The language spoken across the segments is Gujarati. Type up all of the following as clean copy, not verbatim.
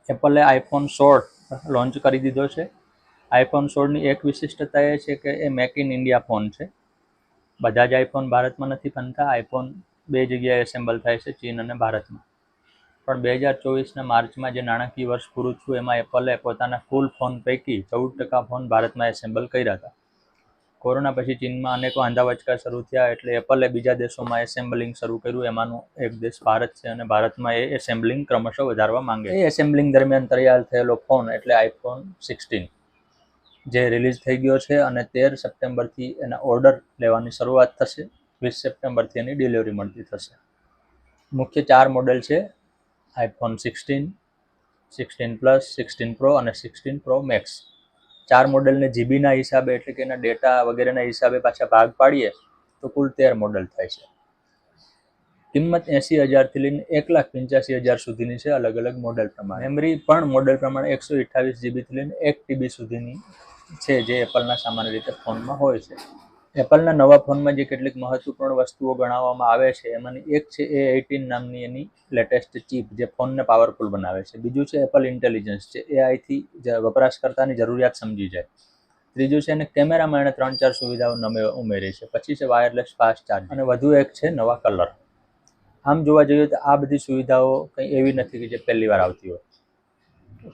એપલે આઈફોન 16 લોન્ચ કરી દીધો છે. આઈફોન 16ની એક વિશિષ્ટતા એ છે કે એ મેક ઇન ઇન્ડિયા ફોન છે. બધા જ આઈફોન ભારતમાં નથી બનતા. આઈફોન બે જગ્યાએ એસેમ્બલ થાય છે, ચીન અને ભારતમાં. પણ 2024ના માર્ચમાં જે નાણાકીય વર્ષ પૂરું થયું એમાં એપલે પોતાના કુલ ફોન પૈકી 14% ફોન ભારતમાં એસેમ્બલ કર્યા હતા. કોરોના પછી ચીનમાં અનેક વાંધાવચકા શરૂ થયા એટલે એપલે બીજા દેશોમાં એસેમ્બલિંગ શરૂ કર્યું. એમાંનો એક દેશ ભારત છે અને ભારતમાં એ એસેમ્બલિંગ ક્રમશઃ વધારવા માંગે. એ એસેમ્બલિંગ દરમિયાન તૈયાર થયેલો ફોન એટલે આઈફોન 16 જે રિલીઝ થઈ ગયો છે અને 13 સપ્ટેમ્બરથી એના ઓર્ડર લેવાની શરૂઆત થશે. 20 સપ્ટેમ્બરથી એની ડિલિવરી મળતી થશે. મુખ્ય 4 મોડેલ છે: આઈફોન 16, 16 પ્લસ, 16 પ્રો અને 16 પ્રો મેક્સ. 4 મોડેલને જીબીના હિસાબે એટલે કે એના ડેટા વગેરેના હિસાબે પાછા ભાગ પાડીએ તો કુલ 13 મોડેલ થાય છે. કિંમત 80,000થી લઈને 1,85,000 સુધીની છે, અલગ અલગ મોડેલ પ્રમાણે. મેમરી પણ મોડેલ પ્રમાણે 128 જીબીથી લઈને 1 TB સુધીની છે, જે એપલના સામાન્ય રીતે ફોનમાં હોય છે. એપલના નવા ફોનમાં જે કેટલીક મહત્વપૂર્ણ વસ્તુઓ ગણાવવામાં આવે છે એમાંની એક છે A18 નામની એની લેટેસ્ટ ચીપ, જે ફોનને પાવરફુલ બનાવે છે. બીજું છે એપલ ઇન્ટેલિજન્સ, જે એઆઈથી વપરાશકર્તાની જરૂરિયાત સમજી જાય. ત્રીજું છે એને કેમેરામાં એણે 3-4 સુવિધાઓ ઉમેરી છે. પછી છે વાયરલેસ ફાસ્ટ ચાર્જ અને વધુ એક છે નવા કલર. આમ જોવા જઈએ તો આ બધી સુવિધાઓ કંઈ એવી નથી કે જે પહેલી વાર આવતી હોય.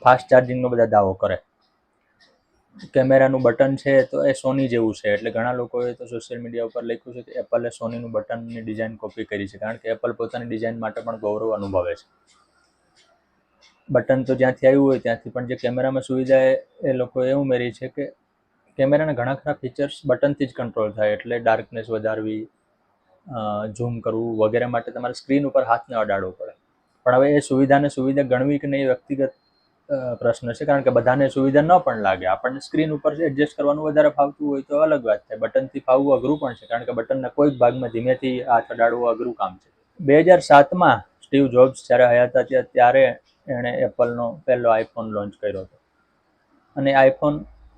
ફાસ્ટ ચાર્જિંગનો બધા દાવો કરે. કેમેરાનું બટન છે તો એ સોની જેવું છે, એટલે ઘણા લોકોએ તો સોશિયલ મીડિયા ઉપર લખ્યું છે કે એપલે સોનીનું બટનની ડિઝાઇન કોપી કરી છે, કારણ કે એપલ પોતાની ડિઝાઇન માટે પણ ગૌરવ અનુભવે છે. બટન તો જ્યાંથી આવ્યું હોય ત્યાંથી, પણ જે કેમેરામાં સુવિધા એ લોકોએ એ ઉમેરી છે કે કેમેરાના ઘણા ખરા ફીચર્સ બટનથી જ કંટ્રોલ થાય, એટલે ડાર્કનેસ વધારવી, ઝૂમ કરવું વગેરે માટે તમારે સ્ક્રીન ઉપર હાથને અડાડવો પડે. પણ હવે એ સુવિધા ગણવી કે નહીં એ વ્યક્તિગત પ્રશ્ન છે, કારણ કે બધાને સુવિધા ન પણ લાગે. આપણને સ્ક્રીન ઉપર એડજસ્ટ કરવાનું વધારે ફાવતું હોય તો અલગ વાત છે. બટનથી ફાવવું અઘરું પણ છે, કારણ કે બટનના કોઈક ભાગમાં ધીમેથી હાથ અડાડવું અઘરું કામ છે. 2007માં સ્ટીવ જોબ્સ જ્યારે હયાત હતા ત્યારે એણે એપલનો પહેલો આઈફોન લોન્ચ કર્યો હતો. અને આઈફોન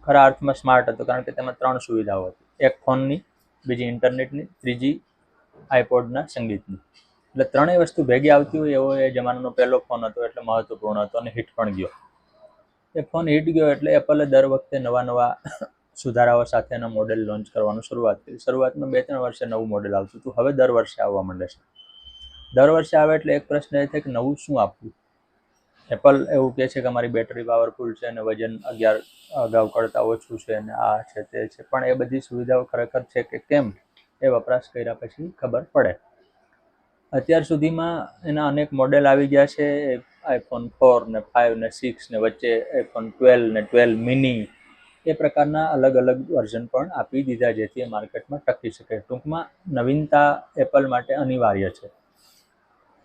ખરા અર્થમાં સ્માર્ટ હતો, કારણ કે તેમાં 3 સુવિધાઓ હતી: એક ફોનની, બીજી ઇન્ટરનેટની, ત્રીજી આઈપોડના સંગીતની. એટલે ત્રણેય વસ્તુ ભેગી આવતી હોય એવો એ જમાનાનો પહેલો ફોન હતો, એટલે મહત્વપૂર્ણ હતો અને હિટ પણ ગયો. એ ફોન હિટ ગયો એટલે એપલે દર વખતે નવા સુધારાઓ સાથેના મોડેલ લોન્ચ કરવાનું શરૂઆત કરી. શરૂઆતમાં 2-3 વર્ષે નવું મોડેલ આવતું હતું, હવે દર વર્ષે આવવા માંડે છે. દર વર્ષે આવે એટલે એક પ્રશ્ન એ થાય કે નવું શું આપવું. એપલ એવું કહે છે કે અમારી બેટરી પાવરફુલ છે અને વજન 11 અગાઉ કરતાં ઓછું છે અને આ છે તે છે, પણ એ બધી સુવિધાઓ ખરેખર છે કે કેમ એ વપરાશ કર્યા પછી ખબર પડે. અત્યાર સુધીમાં એના અનેક મોડેલ આવી ગયા છે. આઈફોન 4 ને 5 ને 6 ને વચ્ચે આઈફોન 12 ને 12 મિની, એ પ્રકારના અલગ અલગ વર્ઝન પણ આપી દીધા, જેથી એ માર્કેટમાં ટકી શકે. ટૂંકમાં નવીનતા એપલ માટે અનિવાર્ય છે.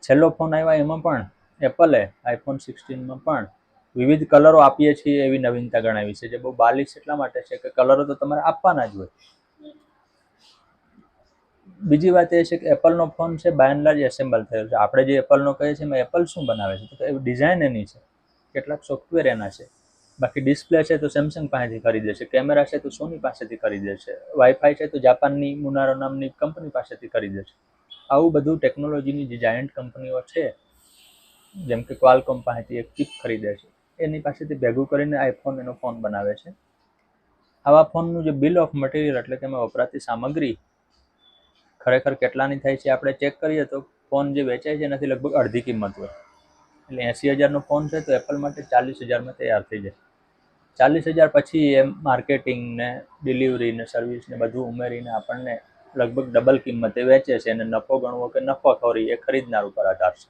છેલ્લો ફોન આવ્યા એમાં પણ એપલે આઈફોન 16માં પણ વિવિધ કલરો આપીએ છીએ એવી નવીનતા ગણાવી છે, જે બહુ બાલિશ એટલા માટે છે કે કલરો તો તમારે આપવાના જ હોય. બીજી વાત એ છે કે એપલનો ફોન છે બાય એન્ડ લાર્જ એસેમ્બલ થયેલો છે. આપણે જે એપલનો કહીએ છીએ એમાં એપલ શું બનાવે છે તો એવી ડિઝાઇન એની છે, કેટલાક સોફ્ટવેર એના છે. બાકી ડિસ્પ્લે છે તો સેમસંગ પાસેથી ખરીદે છે, કેમેરા છે તો સોની પાસેથી ખરીદે છે, વાઈફાઈ છે તો જાપાનની મુનારો નામની કંપની પાસેથી ખરીદે છે. આવું બધું ટેકનોલોજીની જે જાયન્ટ કંપનીઓ છે, જેમ કે ક્વાલકોમ પાસેથી એક ચિપ ખરીદે છે, એની પાસેથી ભેગું કરીને આઈફોન એનો ફોન બનાવે છે. આવા ફોનનું જે બિલ ઓફ મટીરિયલ એટલે કે એમાં વપરાતી સામગ્રી ખરેખર કેટલાની થાય છે આપણે ચેક કરીએ તો ફોન જે વેચાય છે એનાથી લગભગ અડધી કિંમત હોય. એટલે 80,000નો ફોન છે તો એપલ માટે 40,000માં તૈયાર થઈ જાય. 40,000 પછી એ માર્કેટિંગ ને ડિલિવરી ને સર્વિસ ને બધું ઉમેરીને આપણને લગભગ ડબલ કિંમતે વેચે છે. અને નફો ગણવો કે નફોખોરી એ ખરીદનાર ઉપર આધાર છે.